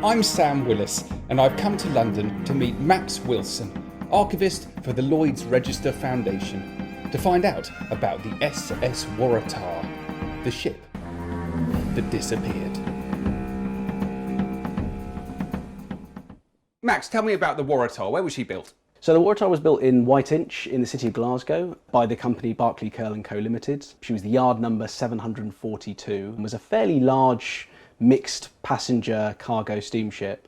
I'm Sam Willis, and I've come to London to meet Max Wilson, archivist for the Lloyds Register Foundation, to find out about the SS Waratah, the ship that disappeared. Max, tell me about the Waratah. Where was she built? So the Waratah was built in Whiteinch in the city of Glasgow by the company Barclay Curle & Co Limited. She was the yard number 742 and was a fairly large mixed passenger cargo steamship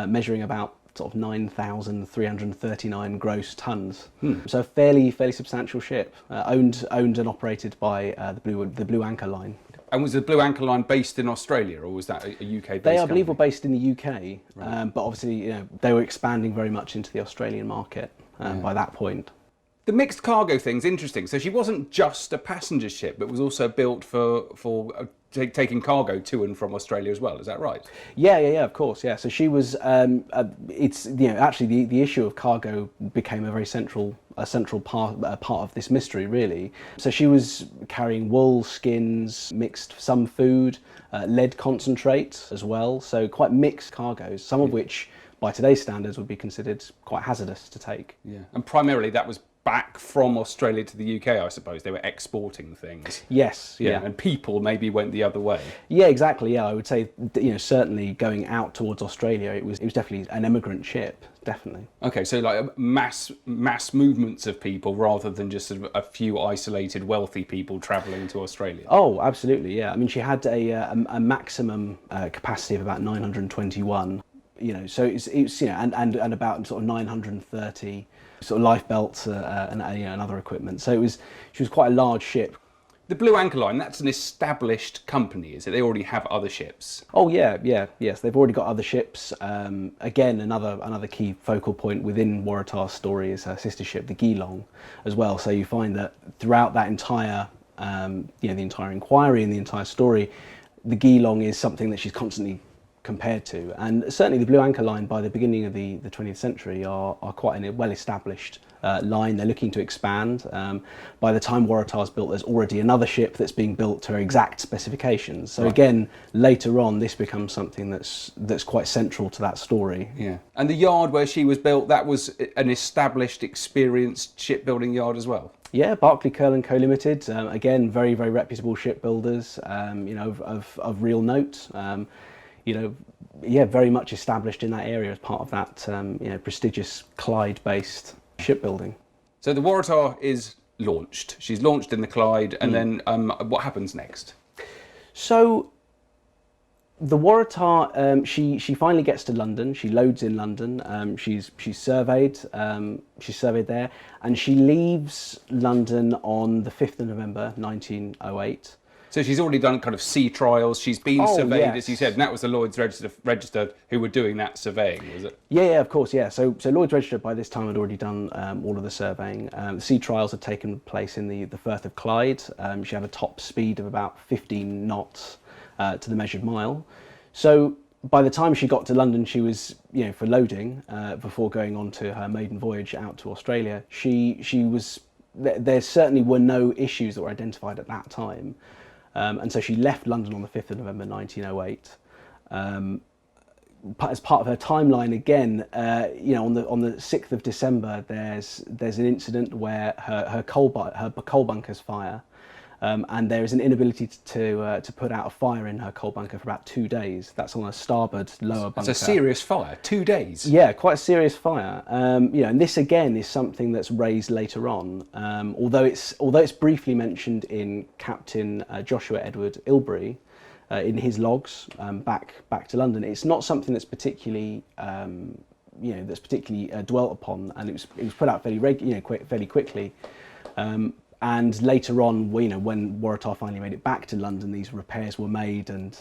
measuring about sort of 9,339 gross tonnes. So a fairly substantial ship, owned and operated by the Blue Anchor Line. And was the Blue Anchor Line based in Australia, or was that a UK-based They, I believe, company? were based in the UK, Right. but obviously, they were expanding very much into the Australian market by that point. The mixed cargo thing's interesting. So she wasn't just a passenger ship, but was also built for taking cargo to and from Australia as well. Is that right? Yeah, of course, yeah. So she was. It's actually the issue of cargo became a very central part of this mystery, really. So she was carrying wool, skins, mixed some food, lead concentrate as well. So quite mixed cargoes, some of which, by today's standards, would be considered quite hazardous to take. Yeah. And primarily that was back from Australia to the UK, I suppose. They were exporting things. Yes, yeah. And people maybe went the other way. Yeah, exactly. Yeah, I would say, certainly going out towards Australia, it was definitely an emigrant ship, definitely. Okay, so like mass movements of people rather than just sort of a few isolated wealthy people travelling to Australia. Oh, absolutely. Yeah. I mean, she had a maximum capacity of about 921. So it's and about sort of 930 sort of life belts and other equipment. So she was quite a large ship. The Blue Anchor Line, that's an established company, is it? They already have other ships. Oh yes, they've already got other ships. Again, another key focal point within Waratah's story is her sister ship, the Gilong, as well. So you find that throughout that entire the entire inquiry and the entire story, the Gilong is something that she's constantly compared to, and certainly the Blue Anchor Line by the beginning of the 20th century are quite a well-established line. They're looking to expand. By the time Waratah's built, there's already another ship that's being built to her exact specifications. So again, later on, this becomes something that's quite central to that story. Yeah. And the yard where she was built, that was an established, experienced shipbuilding yard as well? Yeah, Barclay Curle & Co Limited, again, very reputable shipbuilders, of real note. Very much established in that area as part of that, prestigious Clyde-based shipbuilding. So the Waratah is launched. She's launched in the Clyde, and then what happens next? So the Waratah, she finally gets to London. She loads in London. She's surveyed. She's surveyed there, and she leaves London on the 5th of November, 1908. So she's already done kind of sea trials. She's been surveyed, yes. as you said, and that was the Lloyds Register who were doing that surveying, was it? Yeah, of course, yeah. So Lloyds Register by this time had already done all of the surveying. The sea trials had taken place in the Firth of Clyde. She had a top speed of about 15 knots to the measured mile. So by the time she got to London, she was, for loading, before going on to her maiden voyage out to Australia, she was. There certainly were no issues that were identified at that time. And so she left London on the 5th of November 1908. As part of her timeline, again, on the 6th of December, there's an incident where her coal bunkers fire, and there is an inability to put out a fire in her coal bunker for about 2 days. That's on a starboard lower bunker. It's a serious fire, 2 days. Yeah, quite a serious fire. And this again is something that's raised later on. Although it's briefly mentioned in Captain Joshua Edward Ilbery in his logs back to London, it's not something that's particularly dwelt upon, and it was put out fairly quickly. And later on, when Waratah finally made it back to London, these repairs were made, and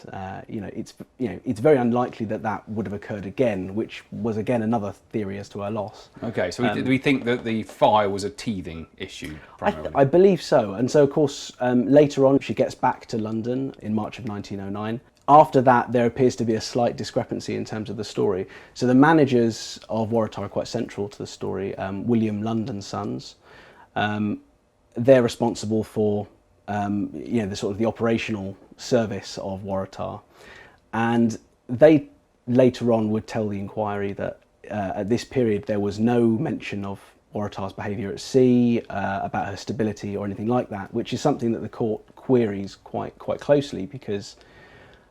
it's very unlikely that would have occurred again, which was again another theory as to her loss. Okay, so we think that the fire was a teething issue primarily. I believe so, and so of course later on she gets back to London in March of 1909. After that, there appears to be a slight discrepancy in terms of the story. So the managers of Waratah are quite central to the story. William London Sons. They're responsible for the operational service of Waratah, and they later on would tell the inquiry that at this period there was no mention of Waratah's behaviour at sea, about her stability or anything like that, which is something that the court queries quite closely, because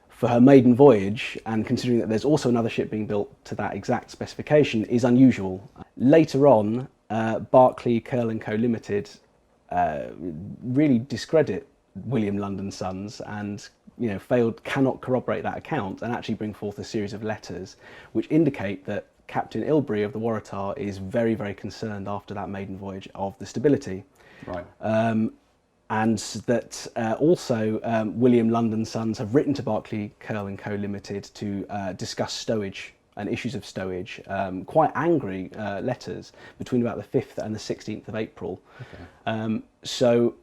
for her maiden voyage, and considering that there's also another ship being built to that exact specification, is unusual. Later on, Barclay, Curl & Co Limited really discredit William London Sons and cannot corroborate that account, and actually bring forth a series of letters which indicate that Captain Ilbery of the Waratah is very, very concerned after that maiden voyage of the stability. Right. And that also William London Sons have written to Barclay, Curl & Co Limited to discuss stowage and issues of stowage, quite angry letters between about the 5th and the 16th of April. Okay. So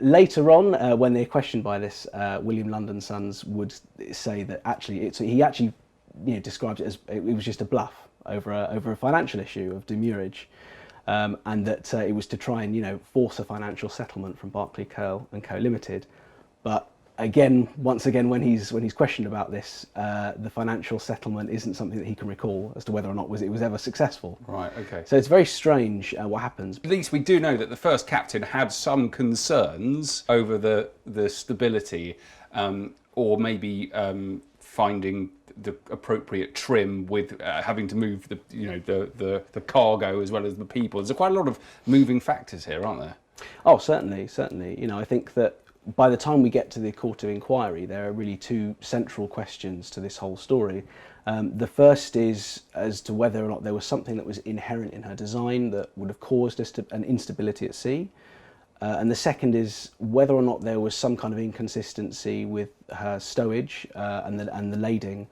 later on, when they're questioned by this, William London Sons would say that actually he actually describes it as it was just a bluff over a financial issue of demurrage. And that it was to try and force a financial settlement from Barclay, Curl & Co Limited. But once again, when he's questioned about this, the financial settlement isn't something that he can recall as to whether or not it was ever successful. Right. Okay. So it's very strange what happens. At least we do know that the first captain had some concerns over the stability, or maybe finding the appropriate trim with having to move the cargo as well as the people. There's quite a lot of moving factors here, aren't there? Oh, certainly. I think that by the time we get to the court of inquiry, there are really two central questions to this whole story. The first is as to whether or not there was something that was inherent in her design that would have caused an instability at sea. And the second is whether or not there was some kind of inconsistency with her stowage and the lading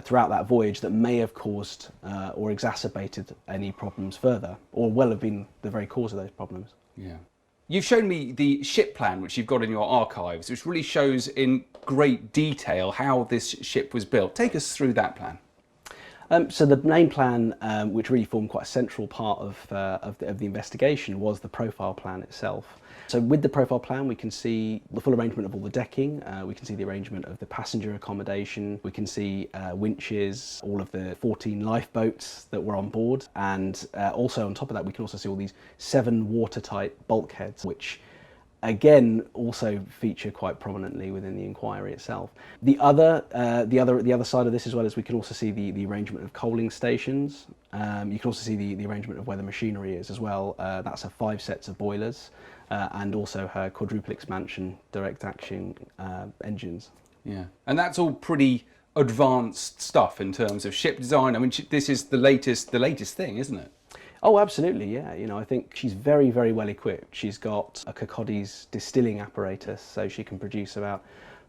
throughout that voyage that may have caused or exacerbated any problems further, or well have been the very cause of those problems. Yeah. You've shown me the ship plan, which you've got in your archives, which really shows in great detail how this ship was built. Take us through that plan. So the main plan, which really formed quite a central part of the investigation, was the profile plan itself. So with the profile plan, we can see the full arrangement of all the decking, we can see the arrangement of the passenger accommodation, we can see winches, all of the 14 lifeboats that were on board, and also on top of that we can also see all these 7 watertight bulkheads, which again also feature quite prominently within the inquiry itself. The other side of this as well is we can also see the arrangement of coaling stations. You can also see the arrangement of where the machinery is as well. That's 5 sets of boilers and also her quadruple expansion direct action engines. Yeah, and that's all pretty advanced stuff in terms of ship design. I mean, this is the latest thing, isn't it? Oh, absolutely, yeah. I think she's very, very well equipped. She's got a Cocodis distilling apparatus, so she can produce about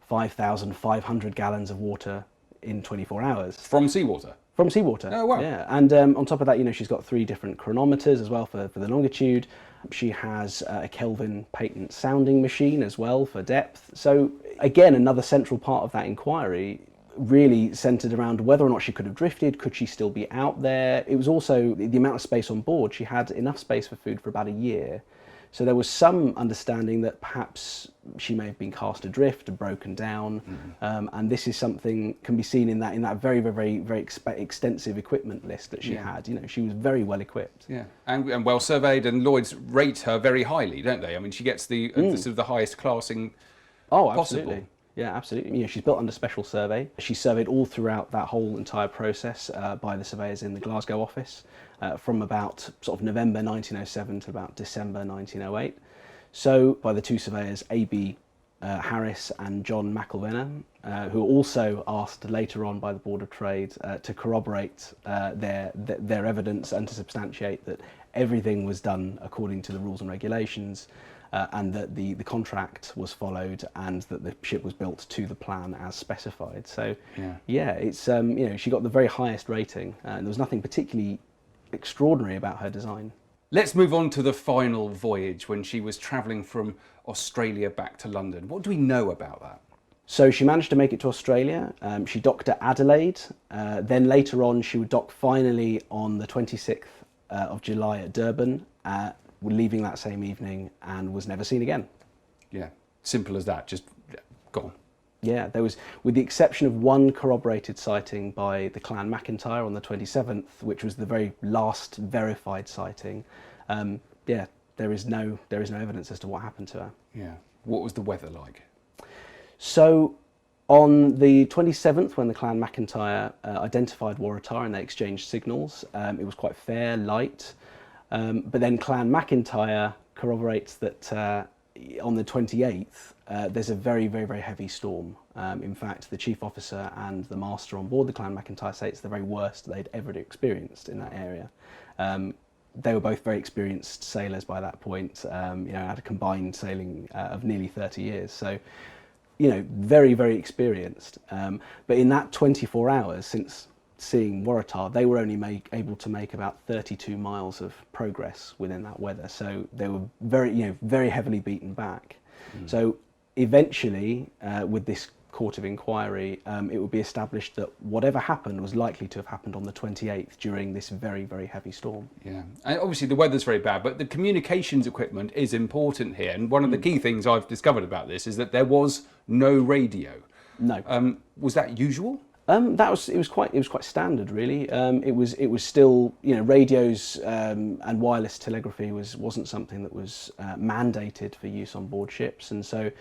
5,500 gallons of water in 24 hours. From seawater? From seawater. Oh, wow. Yeah, and on top of that, she's got 3 different chronometers as well for the longitude. She has a Kelvin patent sounding machine as well for depth. So again, another central part of that inquiry really centred around whether or not she could have drifted, could she still be out there. It was also the amount of space on board. She had enough space for food for about a year. So there was some understanding that perhaps she may have been cast adrift and broken down. And this is something can be seen in that very, very, very extensive equipment list that she had. She was very well equipped. Yeah, and well surveyed, and Lloyds rate her very highly, don't they? I mean, she gets the sort of the highest classing possible. Absolutely. Yeah, absolutely. She's built under special survey. She's surveyed all throughout that whole entire process by the surveyors in the Glasgow office from about sort of November 1907 to about December 1908. So by the 2 surveyors, A.B. Harris and John McElvenna, who were also asked later on by the Board of Trade to corroborate their evidence and to substantiate that everything was done according to the rules and regulations. And that the contract was followed and that the ship was built to the plan as specified. So it's she got the very highest rating and there was nothing particularly extraordinary about her design. Let's move on to the final voyage when she was travelling from Australia back to London. What do we know about that? So she managed to make it to Australia. She docked at Adelaide. Then later on she would dock finally on the 26th of July at Durban. Leaving that same evening and was never seen again. Yeah, simple as that, just gone. Yeah, there was, with the exception of one corroborated sighting by the Clan MacIntyre on the 27th, which was the very last verified sighting. Yeah, there is no evidence as to what happened to her. Yeah. What was the weather like? So, on the 27th, when the Clan MacIntyre identified Waratah and they exchanged signals, it was quite fair, light. But then Clan MacIntyre corroborates that on the 28th, there's a very, very, very heavy storm. In fact, the chief officer and the master on board the Clan MacIntyre say it's the very worst they'd ever experienced in that area. They were both very experienced sailors by that point, had a combined sailing of nearly 30 years. So, very, very experienced. But in that 24 hours since seeing Waratah, they were only able to make about 32 miles of progress within that weather. So they were very heavily beaten back. So eventually, with this court of inquiry, it would be established that whatever happened was likely to have happened on the 28th during this very, very heavy storm. Yeah, and obviously the weather's very bad, but the communications equipment is important here. And one of the key things I've discovered about this is that there was no radio. No. Was that usual? It was quite standard, really. It was still, radios and wireless telegraphy wasn't something that was mandated for use on board ships, and so,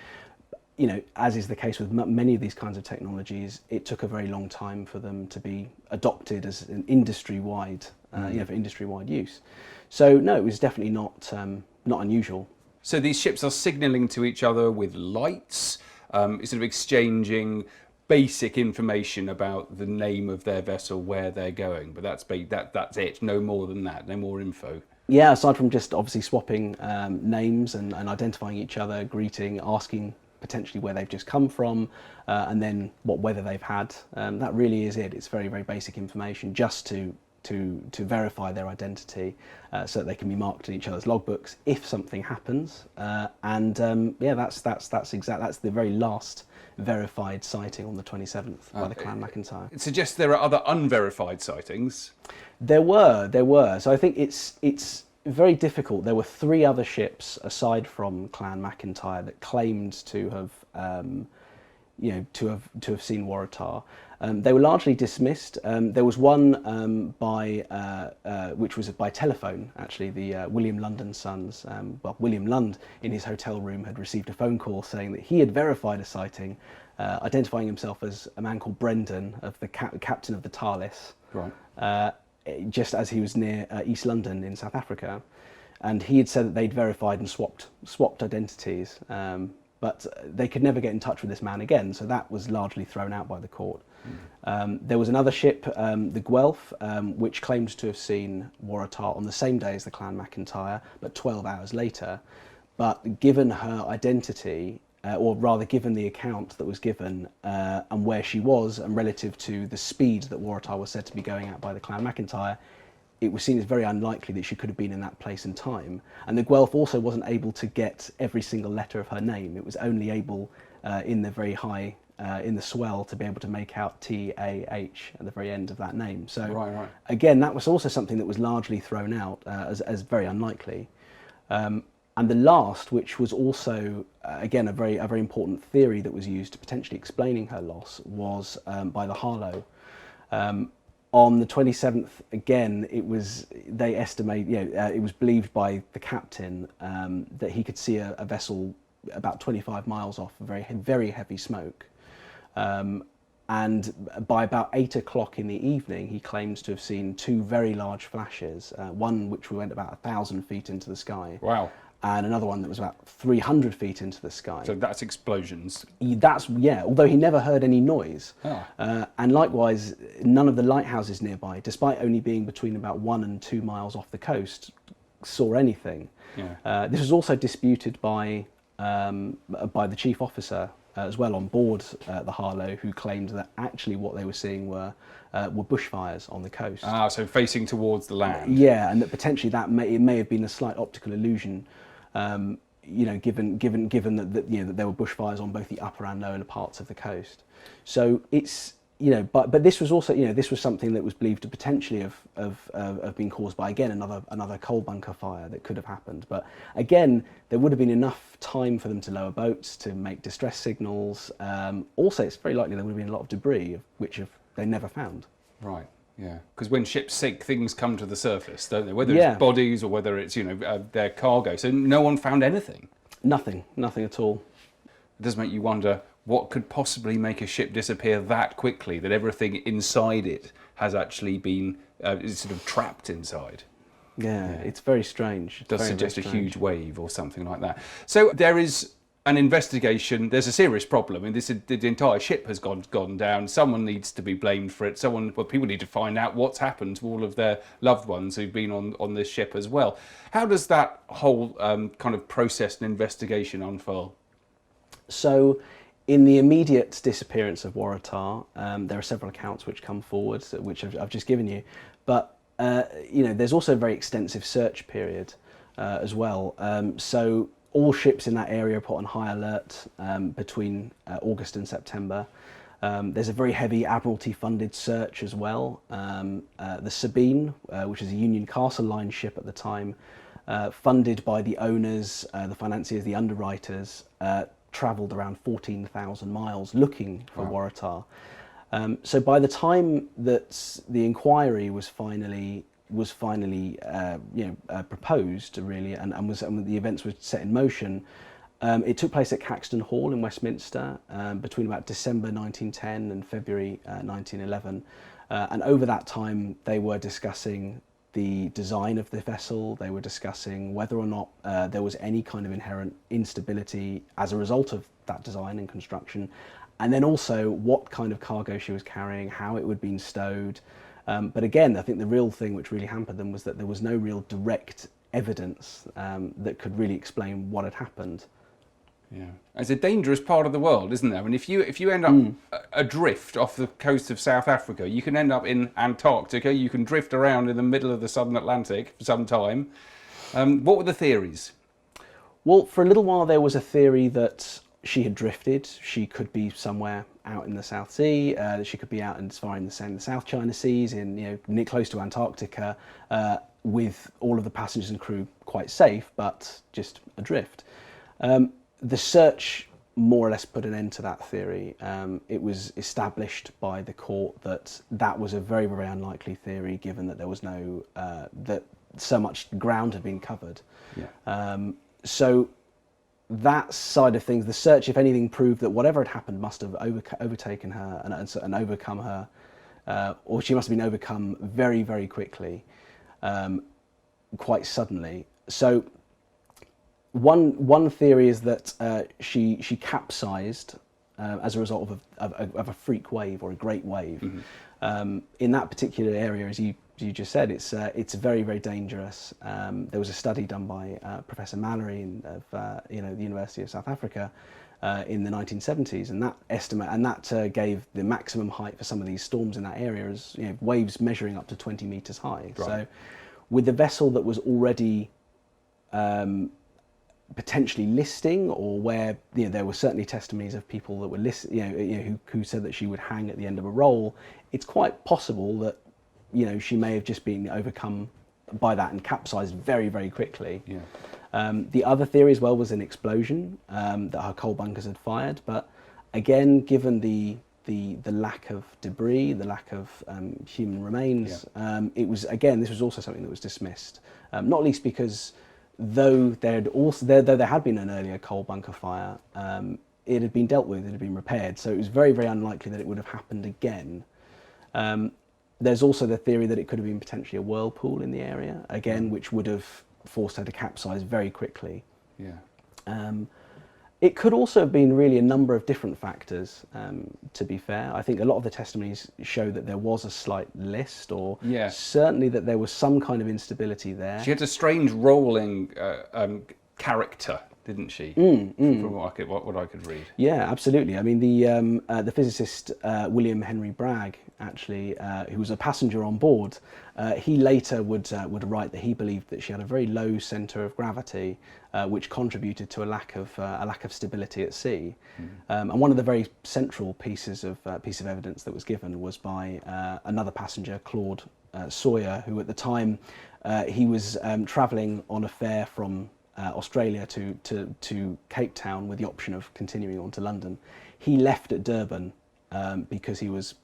as is the case with many of these kinds of technologies, it took a very long time for them to be adopted as an industry-wide, for industry-wide use. So no, it was definitely not unusual. So these ships are signalling to each other with lights, sort of exchanging basic information about the name of their vessel, where they're going, but that's it. No more than that. No more info. Yeah, aside from just obviously swapping names and identifying each other, greeting, asking potentially where they've just come from, and then what weather they've had. That really is it. It's very, very basic information just to verify their identity, so that they can be marked in each other's logbooks if something happens. That's the very last verified sighting on the 27th by the Clan MacIntyre. It suggests there are other unverified sightings. There were. So I think it's very difficult. There were 3 other ships aside from Clan MacIntyre that claimed to have seen Waratah. They were largely dismissed. There was one which was by telephone, actually, the William Lund and Sons. William Lund, in his hotel room, had received a phone call saying that he had verified a sighting, identifying himself as a man called Brendan, of the captain of the Thales, right. Just as he was near East London in South Africa. And he had said that they'd verified and swapped identities. But they could never get in touch with this man again, so that was largely thrown out by the court. There was another ship, the Guelph, which claimed to have seen Waratah on the same day as the Clan MacIntyre, but 12 hours later. But given her identity, or rather given the account that was given and where she was, and relative to the speed that Waratah was said to be going at by the Clan MacIntyre, it was seen as very unlikely that she could have been in that place and time. And the Guelph also wasn't able to get every single letter of her name. It was only able, in the very high, in the swell, to be able to make out T-A-H at the very end of that name. So right. Again, that was also something that was largely thrown out as very unlikely. And the last, which was also, again, a very important theory that was used to potentially explaining her loss, was by the Harlow. On the 27th, again, they estimate, it was believed by the captain that he could see a vessel about 25 miles off, very, very heavy smoke. And by about 8 o'clock in the evening, he claims to have seen 2 very large flashes, one which went about 1,000 feet into the sky. Wow. And another one that was about 300 feet into the sky. So that's explosions. Although he never heard any noise. Oh. And likewise, none of the lighthouses nearby, despite only being between about 1 and 2 miles off the coast, saw anything. Yeah. This was also disputed by the chief officer as well on board the Harlow, who claimed that actually what they were seeing were bushfires on the coast. Ah, so facing towards the land. Yeah, and that potentially it may have been a slight optical illusion. Given that there were bushfires on both the upper and lower parts of the coast. So it's but this was also, this was something that was believed to potentially have been caused by, again, another coal bunker fire that could have happened. But again, there would have been enough time for them to lower boats, to make distress signals. Also, it's very likely there would have been a lot of debris, which they never found. Right. Yeah, because when ships sink, things come to the surface, don't they? Whether it's bodies or whether it's their cargo. So no one found anything. Nothing at all. It does make you wonder what could possibly make a ship disappear that quickly, that everything inside it has actually been sort of trapped inside. Yeah, it's very strange. It does suggest a huge wave or something like that. So there is an investigation. There's a serious problem. I mean, the entire ship has gone down. Someone needs to be blamed for it. People need to find out what's happened to all of their loved ones who've been on this ship as well. How does that whole kind of process and investigation unfold? So, in the immediate disappearance of Waratah, there are several accounts which come forward, which I've just given you. But there's also a very extensive search period as well. So all ships in that area are put on high alert between August and September. There's a very heavy Admiralty-funded search as well. The Sabine, which is a Union Castle Line ship at the time, funded by the owners, the financiers, the underwriters, travelled around 14,000 miles looking for Waratah. So by the time that the inquiry was finally proposed, really, and the events were set in motion, it took place at Caxton Hall in Westminster between about December 1910 and February 1911. And over that time, they were discussing the design of the vessel. They were discussing whether or not there was any kind of inherent instability as a result of that design and construction, and then also what kind of cargo she was carrying, how it would be stowed. But again, I think the real thing which really hampered them was that there was no real direct evidence that could really explain what had happened. Yeah, it's a dangerous part of the world, isn't there? I mean, if you end up adrift off the coast of South Africa, you can end up in Antarctica. You can drift around in the middle of the Southern Atlantic for some time. What were the theories? Well, for a little while there was a theory that she had drifted. She could be somewhere out in the South Sea. She could be out as far in the South China Seas, near close to Antarctica, with all of the passengers and crew quite safe, but just adrift. The search more or less put an end to that theory. It was established by the court that was a very, very unlikely theory, given that there was that so much ground had been covered. Yeah. So that side of things, the search, if anything, proved that whatever had happened must have overtaken her and overcome her, or she must have been overcome very, very quickly, quite suddenly. So one theory is that she capsized as a result of a freak wave or a great wave. Mm-hmm. In that particular area, as you just said, it's very, very dangerous. There was a study done by Professor Mallory of the University of South Africa in the 1970s, and that gave the maximum height for some of these storms in that area as waves measuring up to 20 meters high. Right. So, with the vessel that was already potentially listing, or where there were certainly testimonies of people that were who said that she would hang at the end of a roll, it's quite possible that she may have just been overcome by that and capsized very, very quickly. Yeah. The other theory as well was an explosion that her coal bunkers had fired, but again, given the lack of debris, the lack of human remains, it was, again, this was also something that was dismissed, not least because though there had been an earlier coal bunker fire, it had been dealt with, it had been repaired, so it was very, very unlikely that it would have happened again. There's also the theory that it could have been potentially a whirlpool in the area, again, which would have forced her to capsize very quickly. Yeah. It could also have been really a number of different factors, to be fair. I think a lot of the testimonies show that there was a slight list, or certainly that there was some kind of instability there. She had a strange rolling character, didn't she? From what I could read. Yeah, absolutely. I mean, the physicist William Henry Bragg, actually, who was a passenger on board, he later would write that he believed that she had a very low centre of gravity, which contributed to a lack of stability at sea. And one of the very central pieces of evidence that was given was by another passenger, Claude Sawyer, who at the time he was travelling on a fare from Australia to Cape Town with the option of continuing on to London. He left at Durban because he was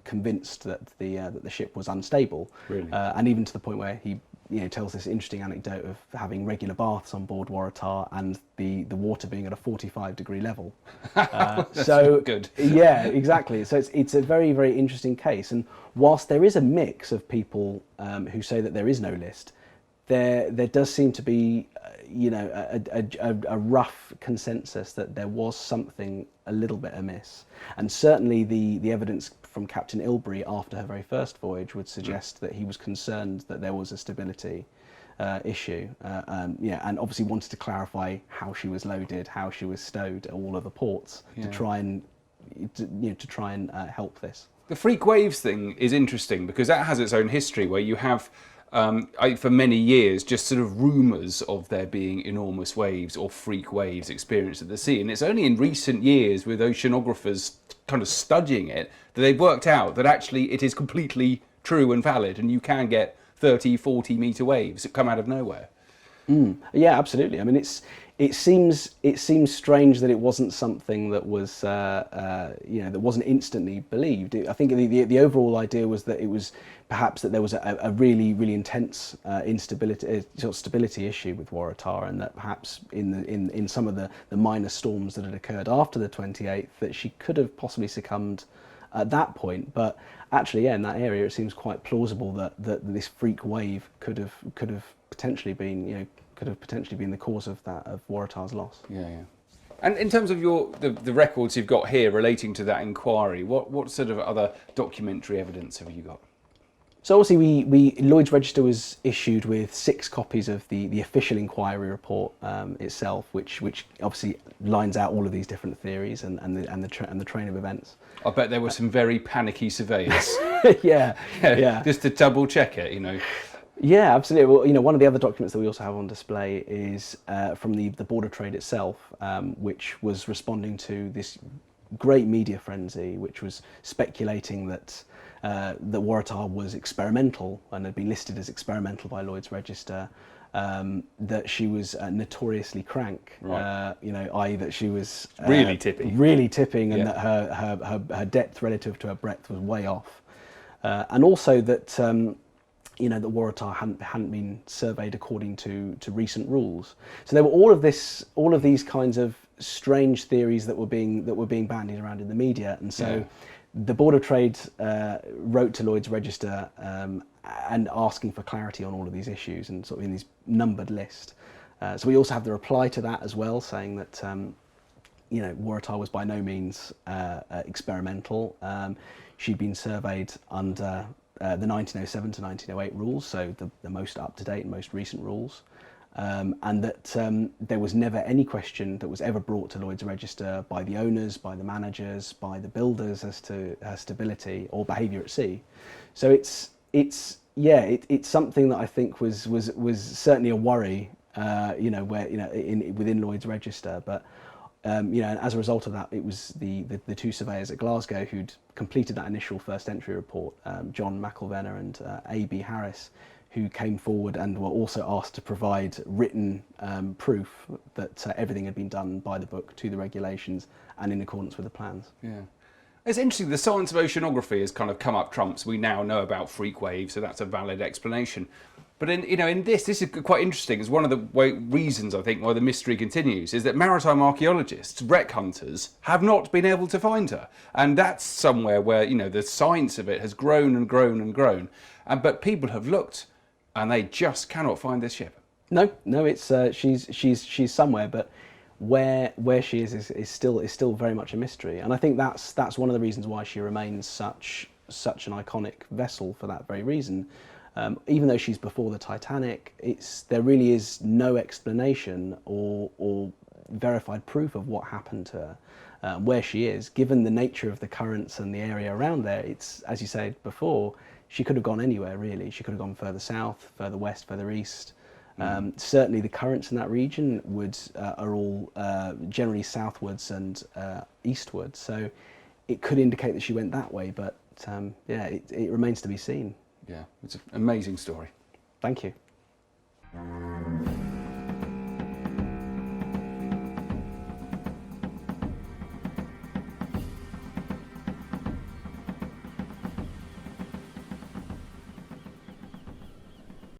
convinced that the ship was unstable, Really? And even to the point where he tells this interesting anecdote of having regular baths on board Waratah and the water being at a 45-degree level. So good. Yeah, exactly. So it's a very, very interesting case. And whilst there is a mix of people who say that there is no list, there does seem to be a rough consensus that there was something a little bit amiss. And certainly the evidence from Captain Ilbery after her very first voyage would suggest that he was concerned that there was a stability issue, and obviously wanted to clarify how she was loaded, how she was stowed at all of the ports to try and help this. The freak waves thing is interesting because that has its own history where you have for many years just sort of rumours of there being enormous waves or freak waves experienced at the sea, and it's only in recent years with oceanographers kind of studying it that they've worked out that actually it is completely true and valid and you can get 30-40 metre waves that come out of nowhere. Yeah, absolutely. I mean, it seems strange that it wasn't something that was that wasn't instantly believed. I think the overall idea was that it was perhaps that there was a really, really intense stability issue with Waratah, and that perhaps in some of the minor storms that had occurred after the 28th that she could have possibly succumbed at that point. But actually, in that area, it seems quite plausible that this freak wave could have potentially been the cause of Waratah's loss. Yeah. And in terms of the records you've got here relating to that inquiry, what sort of other documentary evidence have you got? So obviously, Lloyds Register was issued with 6 copies of the official inquiry report itself, which obviously lines out all of these different theories and the train of events. I bet there were some very panicky surveyors. Yeah. Just to double check it, Yeah, absolutely. Well, one of the other documents that we also have on display is from the Border Trade itself, which was responding to this great media frenzy, which was speculating that Waratah was experimental and had been listed as experimental by Lloyds Register, that she was notoriously crank, right. i.e. that she was really tipping, and that her depth relative to her breadth was way off, and also that that Waratah hadn't been surveyed according to recent rules. So there were all of these kinds of strange theories that were being bandied around in the media, and so the Board of Trade wrote to Lloyds Register and asking for clarity on all of these issues, and sort of in these numbered list. So we also have the reply to that as well, saying that Waratah was by no means experimental. She'd been surveyed under the 1907 to 1908 rules, so the most up-to-date and most recent rules, and that there was never any question that was ever brought to Lloyds Register by the owners, by the managers, by the builders as to her stability or behaviour at sea. So it's something that I think was certainly a worry, within Lloyds Register, but. And as a result of that, it was the 2 surveyors at Glasgow who'd completed that initial first entry report, John McElvenna and A.B. Harris, who came forward and were also asked to provide written proof that everything had been done by the book, to the regulations, and in accordance with the plans. Yeah. It's interesting, the science of oceanography has kind of come up trumps. We now know about freak waves, so that's a valid explanation. But in this is quite interesting. It's one of the reasons, I think, why the mystery continues, is that maritime archaeologists, wreck hunters, have not been able to find her. And that's somewhere where, the science of it has grown and grown and grown. But people have looked and they just cannot find this ship. No, it's she's somewhere, but where she is still very much a mystery. And I think that's one of the reasons why she remains such an iconic vessel, for that very reason. Even though she's before the Titanic, there really is no explanation or verified proof of what happened to her, where she is. Given the nature of the currents and the area around there, it's, as you said before, she could have gone anywhere really. She could have gone further south, further west, further east. Certainly the currents in that region are all generally southwards and eastwards, so it could indicate that she went that way, but yeah, it remains to be seen. Yeah, it's an amazing story. Thank you.